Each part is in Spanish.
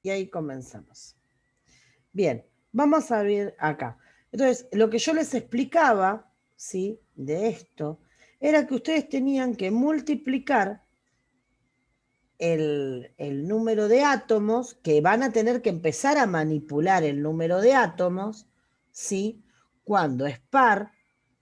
Y ahí comenzamos. Bien, vamos a ver acá. Entonces, lo que yo les explicaba, ¿sí?, de esto, era que ustedes tenían que multiplicar el número de átomos, que van a tener que empezar a manipular el número de átomos, ¿sí? Cuando es par,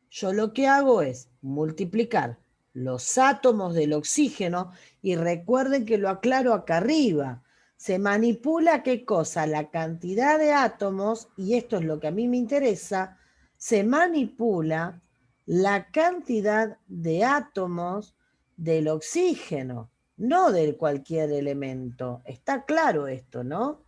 yo lo que hago es multiplicar los átomos del oxígeno, y recuerden que lo aclaro acá arriba. Se manipula, ¿qué cosa? La cantidad de átomos, y esto es lo que a mí me interesa, se manipula la cantidad de átomos del oxígeno, no de cualquier elemento. Está claro esto, ¿no?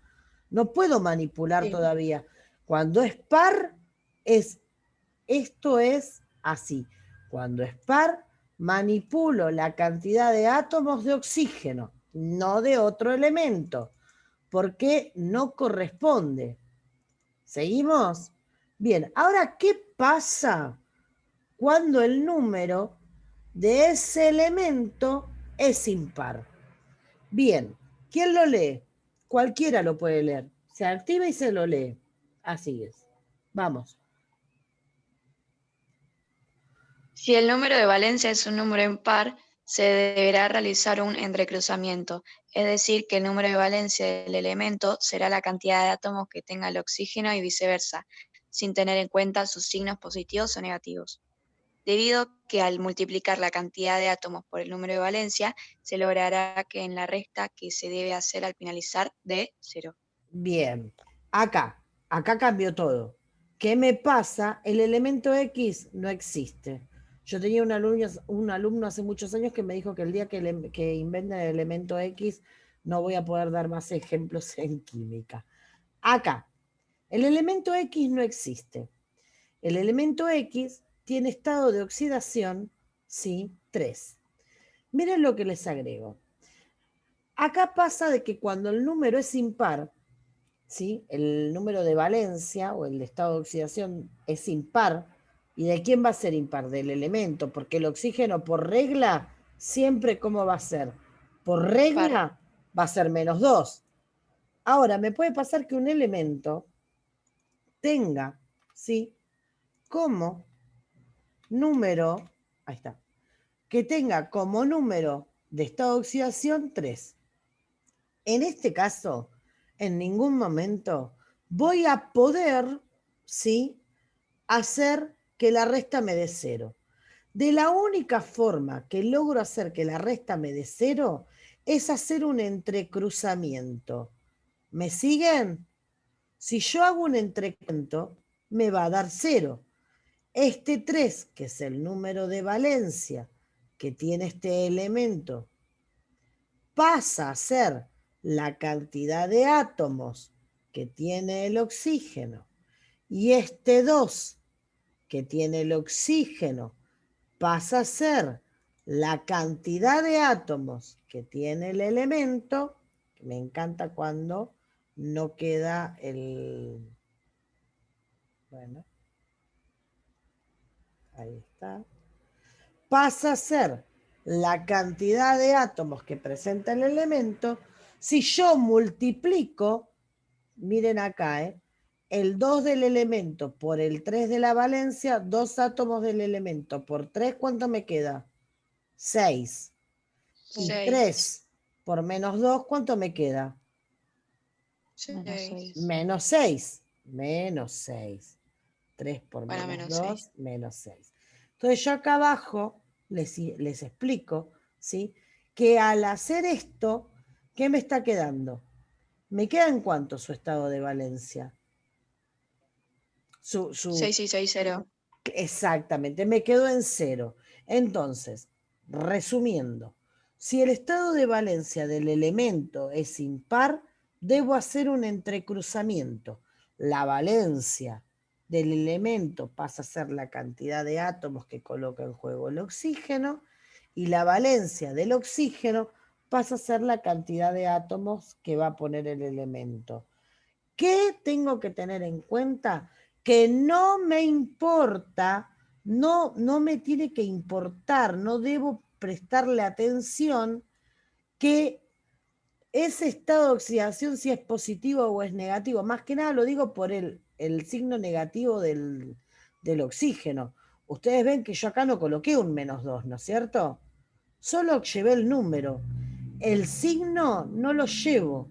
No puedo manipular Sí. todavía. Cuando es par, esto es así. Cuando es par, manipulo la cantidad de átomos de oxígeno, no de otro elemento, porque no corresponde. ¿Seguimos? Bien, ahora, ¿qué pasa cuando el número de ese elemento es impar? Bien, ¿quién lo lee? Cualquiera lo puede leer. Se activa y se lo lee. Así es. Vamos. Si el número de valencia es un número impar, se deberá realizar un entrecruzamiento, es decir, que el número de valencia del elemento será la cantidad de átomos que tenga el oxígeno y viceversa, sin tener en cuenta sus signos positivos o negativos. Debido a que al multiplicar la cantidad de átomos por el número de valencia, se logrará que en la resta que se debe hacer al finalizar dé 0. Bien. Acá cambió todo. ¿Qué me pasa? El elemento X no existe. Yo tenía un alumno hace muchos años que me dijo que el día que inventen el elemento X no voy a poder dar más ejemplos en química. Acá, el elemento X no existe. El elemento X tiene estado de oxidación, sí, 3. Miren lo que les agrego. Acá pasa de que cuando el número es impar, ¿sí?, el número de valencia o el estado de oxidación es impar. ¿Y de quién va a ser impar? Del elemento, porque el oxígeno por regla siempre, ¿cómo va a ser? Por Par. regla va a ser -2. Ahora, me puede pasar que un elemento tenga, ¿sí?, como número, ahí está, que tenga como número de estado de oxidación 3. En este caso, en ningún momento voy a poder, ¿sí?, hacer que la resta me dé 0. De la única forma que logro hacer que la resta me dé 0 es hacer un entrecruzamiento. ¿Me siguen? Si yo hago un entrecruzamiento, me va a dar 0. Este 3, que es el número de valencia que tiene este elemento, pasa a ser la cantidad de átomos que tiene el oxígeno, y este 2 que tiene el oxígeno pasa a ser la cantidad de átomos que tiene el elemento. Me encanta cuando no queda el... Bueno, ahí está. Pasa a ser la cantidad de átomos que presenta el elemento. Si yo multiplico, miren acá, el 2 del elemento por el 3 de la valencia, 2 átomos del elemento por 3, ¿cuánto me queda? 6. Y 6. 3 por -2, ¿cuánto me queda? -6. -6. -6. 3 por Bueno, -6. -2, -6. Entonces yo acá abajo les explico, ¿sí?, que al hacer esto, ¿qué me está quedando? ¿Me queda en cuánto su estado de valencia? 6 y 6, 0. Exactamente, me quedo en 0. Entonces, resumiendo, si el estado de valencia del elemento es impar, debo hacer un entrecruzamiento. La valencia del elemento pasa a ser la cantidad de átomos que coloca en juego el oxígeno, y la valencia del oxígeno pasa a ser la cantidad de átomos que va a poner el elemento. ¿Qué tengo que tener en cuenta? Que no me importa, no me tiene que importar, no debo prestarle atención que ese estado de oxidación si es positivo o es negativo. Más que nada lo digo por el signo negativo del oxígeno. Ustedes ven que yo acá no coloqué un -2, ¿no es cierto? Solo llevé el número. El signo no lo llevo.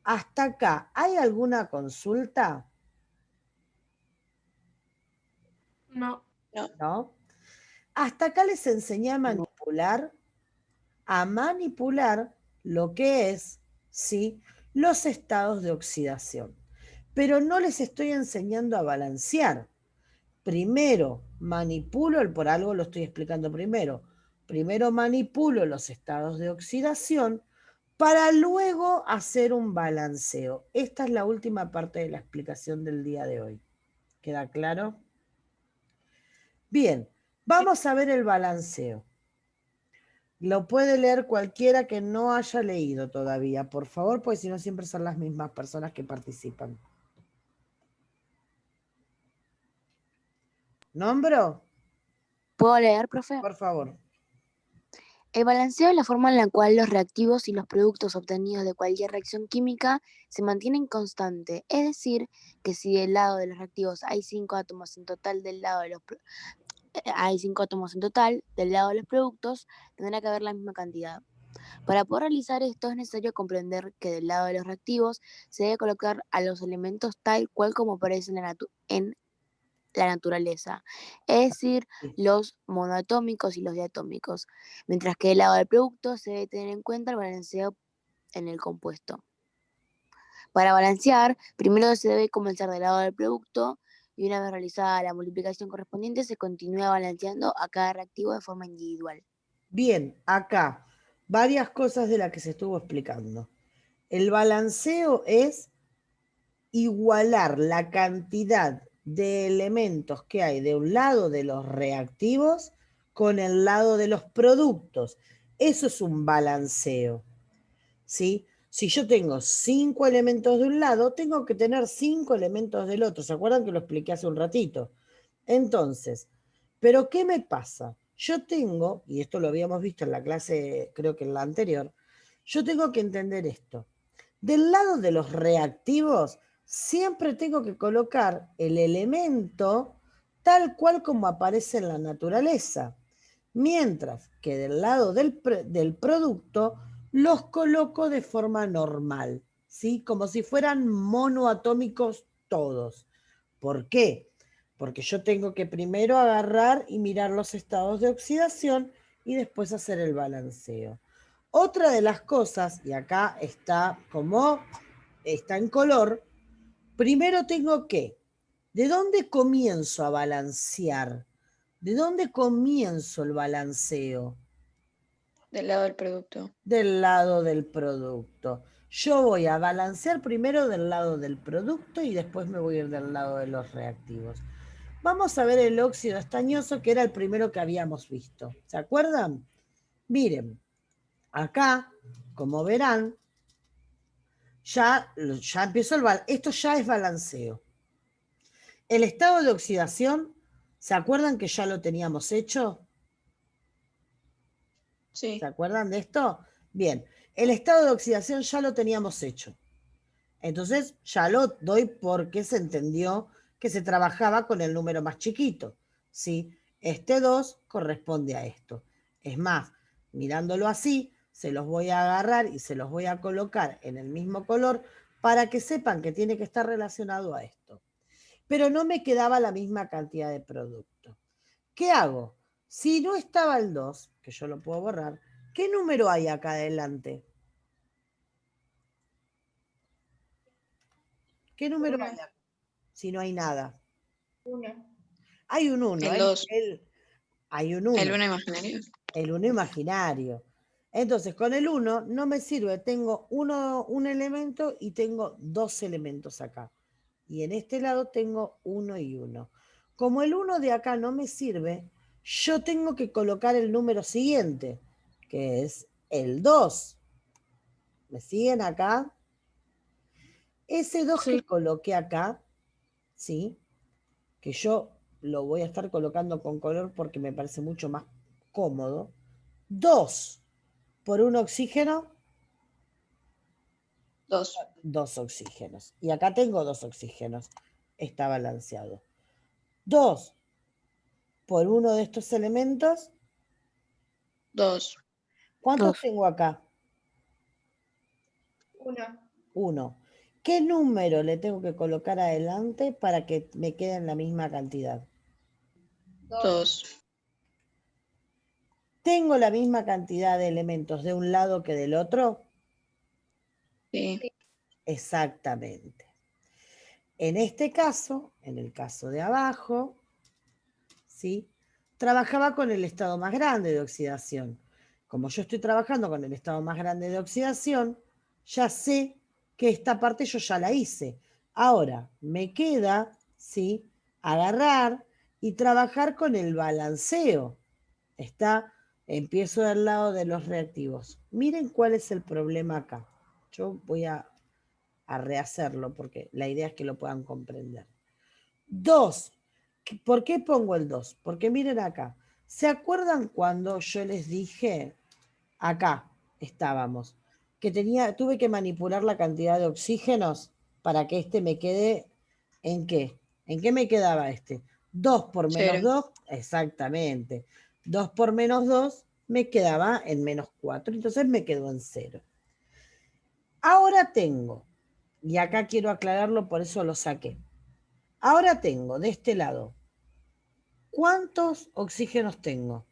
Hasta acá, ¿hay alguna consulta? No. No. ¿No? Hasta acá les enseñé a manipular lo que es, ¿sí? Los estados de oxidación. Pero no les estoy enseñando a balancear. Primero manipulo, por algo lo estoy explicando primero. Primero manipulo los estados de oxidación para luego hacer un balanceo. Esta es la última parte de la explicación del día de hoy. ¿Queda claro? Bien, vamos a ver el balanceo. Lo puede leer cualquiera que no haya leído todavía, por favor, porque si no siempre son las mismas personas que participan. ¿Nombro? ¿Puedo leer, profe? Por favor. El balanceo es la forma en la cual los reactivos y los productos obtenidos de cualquier reacción química se mantienen constante. Es decir, que si del lado de los reactivos hay 5 átomos en total, hay 5 átomos en total, del lado de los productos tendrá que haber la misma cantidad. Para poder realizar esto es necesario comprender que del lado de los reactivos se debe colocar a los elementos tal cual como aparecen en la naturaleza, es decir, los monoatómicos y los diatómicos, mientras que del lado del producto se debe tener en cuenta el balanceo en el compuesto. Para balancear, primero se debe comenzar del lado del producto y una vez realizada la multiplicación correspondiente se continúa balanceando a cada reactivo de forma individual. Bien, acá varias cosas de las que se estuvo explicando. El balanceo es igualar la cantidad de elementos que hay de un lado de los reactivos con el lado de los productos. Eso es un balanceo, ¿sí? Si yo tengo 5 elementos de un lado, tengo que tener 5 elementos del otro. ¿Se acuerdan que lo expliqué hace un ratito? Entonces, ¿pero qué me pasa? Yo tengo, y esto lo habíamos visto en la clase, creo que en la anterior, yo tengo que entender esto. Del lado de los reactivos, siempre tengo que colocar el elemento tal cual como aparece en la naturaleza. Mientras que del lado del producto, los coloco de forma normal, ¿sí? Como si fueran monoatómicos todos. ¿Por qué? Porque yo tengo que primero agarrar y mirar los estados de oxidación y después hacer el balanceo. Otra de las cosas, y acá está como está en color, primero tengo que, ¿de dónde comienzo a balancear? ¿De dónde comienzo el balanceo? Del lado del producto. Del lado del producto. Yo voy a balancear primero del lado del producto y después me voy a ir del lado de los reactivos. Vamos a ver el óxido estañoso, que era el primero que habíamos visto. ¿Se acuerdan? Miren, acá, como verán, ya empezó esto ya es balanceo. El estado de oxidación, ¿se acuerdan que ya lo teníamos hecho? Sí. ¿Se acuerdan de esto? Bien, el estado de oxidación ya lo teníamos hecho. Entonces ya lo doy porque se entendió que se trabajaba con el número más chiquito. ¿Sí? Este 2 corresponde a esto. Es más, mirándolo así, se los voy a agarrar y se los voy a colocar en el mismo color para que sepan que tiene que estar relacionado a esto. Pero no me quedaba la misma cantidad de producto. ¿Qué hago? Si no estaba el 2, que yo lo puedo borrar, ¿qué número hay acá adelante? ¿Qué número hay acá? Si no hay nada. Hay un 1. El 2. Hay un 1. El 1 imaginario. El 1 imaginario. Entonces, con el 1 no me sirve. Tengo un elemento y tengo 2 elementos acá. Y en este lado tengo 1 y 1. Como el 1 de acá no me sirve, yo tengo que colocar el número siguiente, que es el 2. ¿Me siguen acá? Ese 2 que coloqué acá, ¿sí? Que yo lo voy a estar colocando con color porque me parece mucho más cómodo. 2 por un oxígeno, 2. 2 oxígenos. Y acá tengo 2 oxígenos. Está balanceado. 2 por uno de estos elementos. 2. ¿Cuántos 2. tengo acá? 1. 1. ¿Qué número le tengo que colocar adelante para que me quede en la misma cantidad? 2. ¿Tengo la misma cantidad de elementos de un lado que del otro? Sí. Exactamente. En este caso, en el caso de abajo, ¿sí? Trabajaba con el estado más grande de oxidación. Como yo estoy trabajando con el estado más grande de oxidación, ya sé que esta parte yo ya la hice. Ahora me queda, ¿sí? Agarrar y trabajar con el balanceo. Empiezo del lado de los reactivos. Miren cuál es el problema acá. Yo voy a rehacerlo porque la idea es que lo puedan comprender. 2. ¿Por qué pongo el 2? Porque miren acá. ¿Se acuerdan cuando yo les dije, acá estábamos, que tuve que manipular la cantidad de oxígenos para que este me quede en qué? ¿En qué me quedaba este? 2 por menos 0. 2, exactamente. 2 por menos 2 me quedaba en menos 4, entonces me quedó en 0. Ahora tengo, y acá quiero aclararlo, por eso lo saqué. Ahora tengo de este lado, ¿cuántos oxígenos tengo?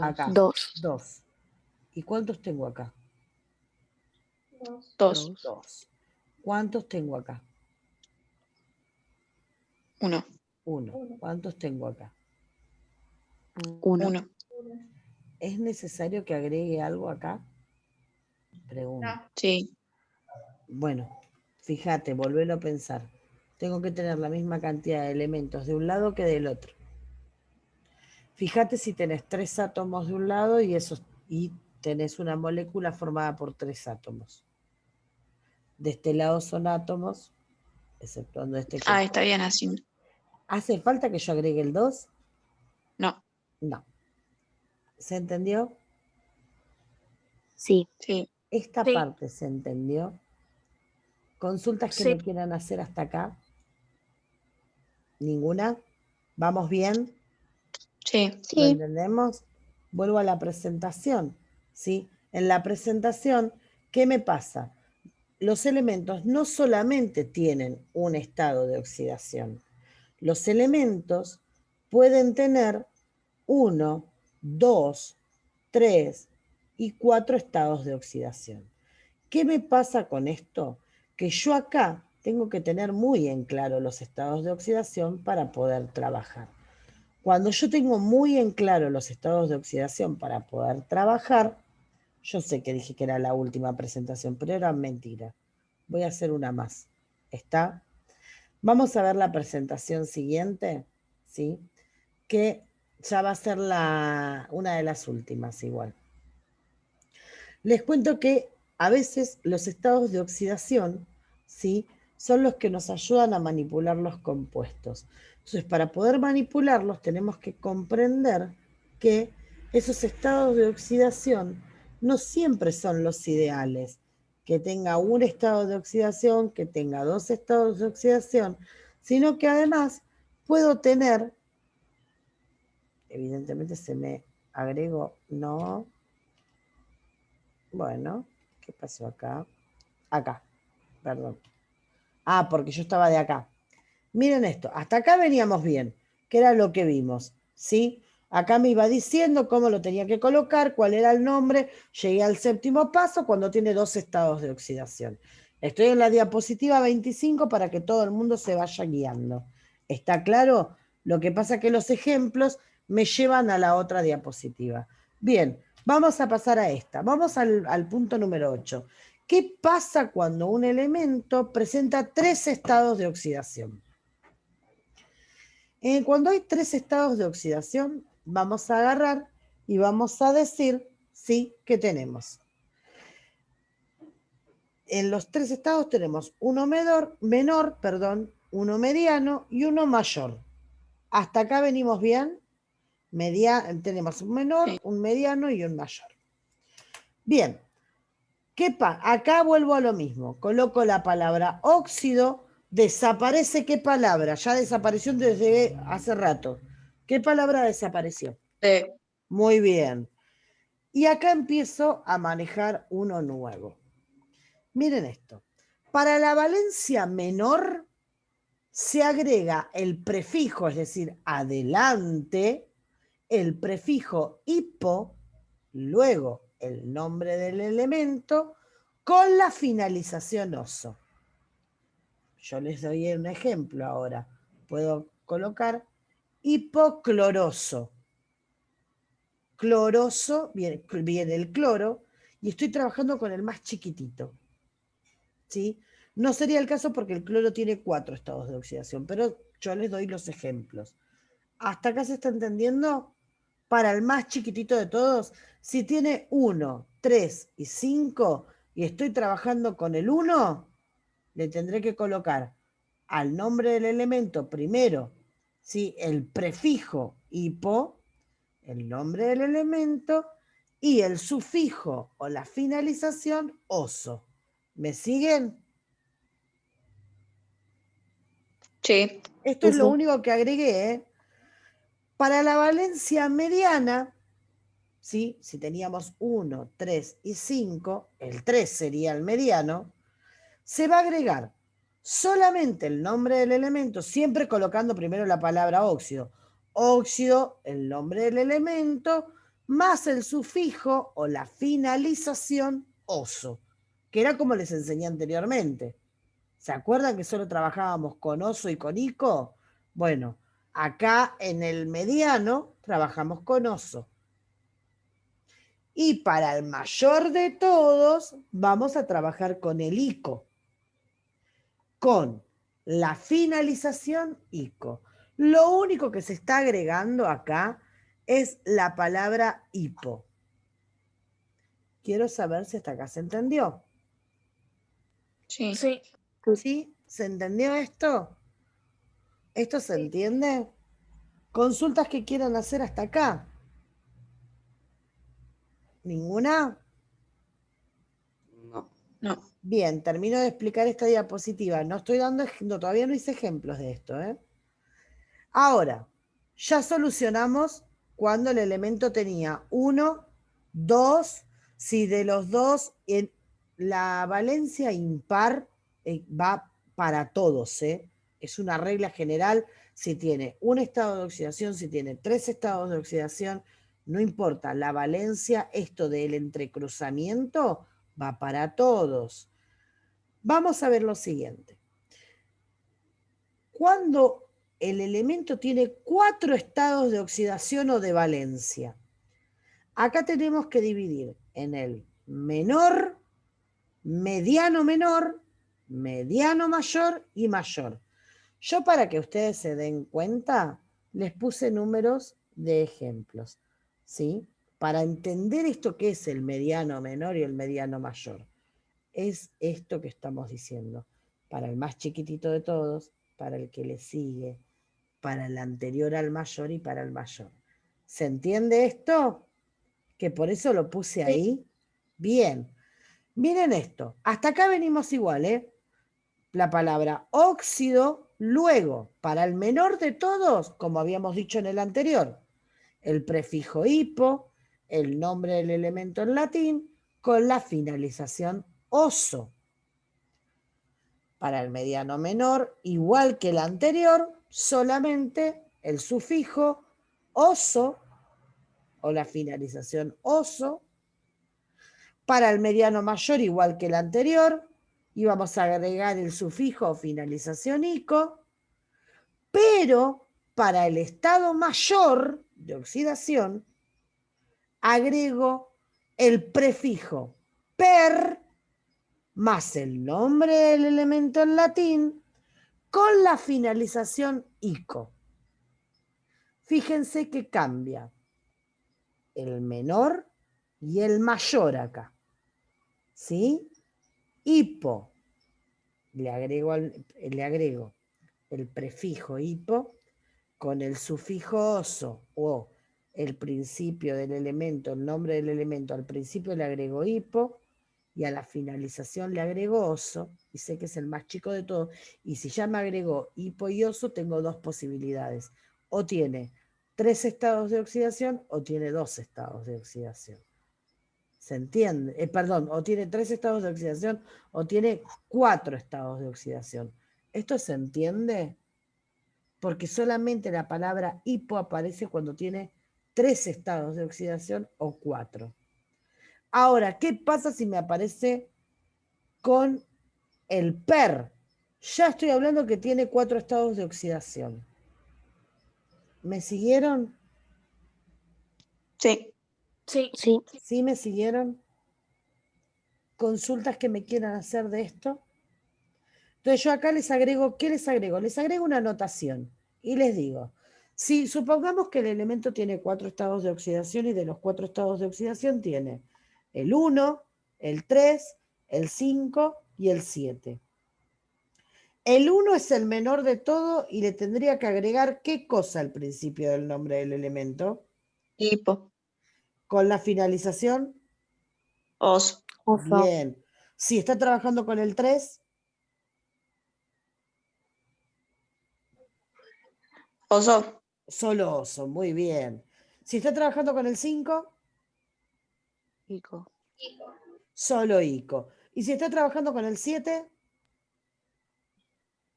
Acá. 2. 2. ¿Y cuántos tengo acá? 2. 2. ¿Cuántos tengo acá? 1. 1. ¿Cuántos tengo acá? 1. 1. ¿Es necesario que agregue algo acá? Pregunto. Sí. Bueno, fíjate, volvelo a pensar. Tengo que tener la misma cantidad de elementos de un lado que del otro. Fíjate si tenés 3 átomos de un lado y tenés una molécula formada por 3 átomos. De este lado son átomos, exceptuando este que... Ah, está bien así. ¿Hace falta que yo agregue el 2? No. No. ¿Se entendió? Sí. Sí. Esta Sí. parte se entendió. ¿Consultas que Sí. me quieran hacer hasta acá? ¿Ninguna? ¿Vamos bien? Sí. ¿Lo Sí. entendemos? Vuelvo a la presentación, ¿sí? En la presentación, ¿qué me pasa? Los elementos no solamente tienen un estado de oxidación. Los elementos pueden tener 1, 2, 3 y 4 estados de oxidación. ¿Qué me pasa con esto? Que yo acá tengo que tener muy en claro los estados de oxidación para poder trabajar. Cuando yo tengo muy en claro los estados de oxidación para poder trabajar, yo sé que dije que era la última presentación, pero era mentira. Voy a hacer una más. ¿Está? Vamos a ver la presentación siguiente, ¿sí? Que ya va a ser una de las últimas igual. Les cuento que a veces los estados de oxidación, ¿sí? Son los que nos ayudan a manipular los compuestos. Entonces, para poder manipularlos tenemos que comprender que esos estados de oxidación no siempre son los ideales. Que tenga un estado de oxidación, que tenga 2 estados de oxidación, sino que además puedo tener, evidentemente se me agregó, no, bueno, ¿qué pasó acá? Acá, perdón. Ah, porque yo estaba de acá. Miren esto, hasta acá veníamos bien, que era lo que vimos, ¿sí? Acá me iba diciendo cómo lo tenía que colocar, cuál era el nombre. Llegué al 7º paso cuando tiene 2 estados de oxidación. Estoy en la diapositiva 25 para que todo el mundo se vaya guiando. ¿Está claro? Lo que pasa es que los ejemplos me llevan a la otra diapositiva. Bien, vamos a pasar a esta. Vamos al punto número 8. ¿Qué pasa cuando un elemento presenta 3 estados de oxidación? Cuando hay 3 estados de oxidación, vamos a agarrar y vamos a decir, sí, que tenemos. En los 3 estados tenemos uno menor, uno mediano y uno mayor. ¿Hasta acá venimos bien? Tenemos un menor, Sí. un mediano y un mayor. Bien, Acá vuelvo a lo mismo. Coloco la palabra óxido. Desaparece ¿qué palabra? Ya desapareció desde hace rato. ¿Qué palabra desapareció? D. Muy bien. Y acá empiezo a manejar uno nuevo. Miren esto. Para la valencia menor se agrega el prefijo, es decir, adelante, el prefijo hipo, luego el nombre del elemento, con la finalización oso. Yo les doy un ejemplo ahora. Puedo colocar hipocloroso. Cloroso, viene el cloro, y estoy trabajando con el más chiquitito. ¿Sí? No sería el caso porque el cloro tiene 4 estados de oxidación, pero yo les doy los ejemplos. ¿Hasta acá se está entendiendo? Para el más chiquitito de todos, si tiene 1, 3 y 5 y estoy trabajando con el 1, le tendré que colocar al nombre del elemento primero, ¿sí? El prefijo hipo, el nombre del elemento y el sufijo o la finalización oso. ¿Me siguen? Sí. Esto es lo único que agregué, ¿eh? Para la valencia mediana, ¿sí? Si teníamos 1, 3 y 5, el 3 sería el mediano, se va a agregar solamente el nombre del elemento, siempre colocando primero la palabra óxido. Óxido, el nombre del elemento, más el sufijo o la finalización oso, que era como les enseñé anteriormente. ¿Se acuerdan que solo trabajábamos con oso y con ico? Bueno, acá en el mediano trabajamos con oso. Y para el mayor de todos vamos a trabajar con el ico, con la finalización ico. Lo único que se está agregando acá es la palabra hipo. Quiero saber si hasta acá se entendió. Sí. Sí. ¿Sí? ¿Se entendió esto? ¿Esto se entiende? ¿Consultas que quieran hacer hasta acá? ¿Ninguna? No. No. Bien, termino de explicar esta diapositiva. No estoy dando, todavía no hice ejemplos de esto, ¿eh? Ahora, ya solucionamos cuando el elemento tenía 1, 2, si de los dos, la valencia impar va para todos, ¿eh? Es una regla general, si tiene un estado de oxidación, si tiene 3 estados de oxidación, no importa, la valencia, esto del entrecruzamiento, va para todos. Vamos a ver lo siguiente. Cuando el elemento tiene 4 estados de oxidación o de valencia, acá tenemos que dividir en el menor, mediano menor, mediano mayor y mayor. Yo, para que ustedes se den cuenta, les puse números de ejemplos, ¿sí? Para entender esto que es el mediano menor y el mediano mayor. Es esto que estamos diciendo. Para el más chiquitito de todos, para el que le sigue, para el anterior al mayor y para el mayor. ¿Se entiende esto? Que por eso lo puse ahí. Bien. Miren esto. Hasta acá venimos igual, ¿eh? La palabra óxido, luego, para el menor de todos, como habíamos dicho en el anterior, el prefijo hipo, el nombre del elemento en latín, con la finalización oso. Para el mediano menor, igual que el anterior, solamente el sufijo oso o la finalización oso. Para el mediano mayor, igual que el anterior, íbamos a agregar el sufijo o finalización ico, pero para el estado mayor de oxidación, agrego el prefijo per más el nombre del elemento en latín con la finalización ico. Fíjense que cambia el menor y el mayor acá. ¿Sí? Hipo. Le agrego el prefijo hipo con el sufijo oso o el principio del elemento, el nombre del elemento. Al principio le agrego hipo y a la finalización le agrego oso, y sé que es el más chico de todos, y si ya me agregó hipo y oso, tengo dos posibilidades. O tiene 3 estados de oxidación o tiene 2 estados de oxidación. ¿Se entiende? Perdón, o tiene 3 estados de oxidación o tiene 4 estados de oxidación. ¿Esto se entiende? Porque solamente la palabra hipo aparece cuando tiene 3 estados de oxidación o 4. Ahora, ¿qué pasa si me aparece con el PER? Ya estoy hablando que tiene 4 estados de oxidación. ¿Me siguieron? Sí. Sí. Sí. ¿Sí me siguieron? ¿Consultas que me quieran hacer de esto? Entonces yo acá les agrego, ¿qué les agrego? Les agrego una anotación y les digo, si supongamos que el elemento tiene 4 estados de oxidación y de los 4 estados de oxidación tiene el 1, el 3, el 5 y el 7. El 1 es el menor de todo y le tendría que agregar ¿qué cosa al principio del nombre del elemento? Hipo. Con la finalización, Oso. Oso. bien. Si está trabajando con el 3, Oso. solo oso, muy bien. Si está trabajando con el 5, Ico. solo ico. Y si está trabajando con el 7,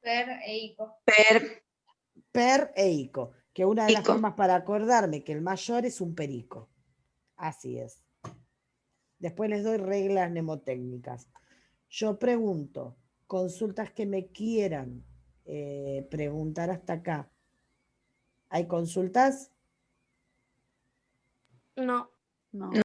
Per e Ico. Per. per e ico. Que una de las Ico. formas para acordarme que el mayor es un perico. Así es. Después les doy reglas mnemotécnicas. Yo pregunto, consultas que me quieran preguntar hasta acá. ¿Hay consultas? No. No.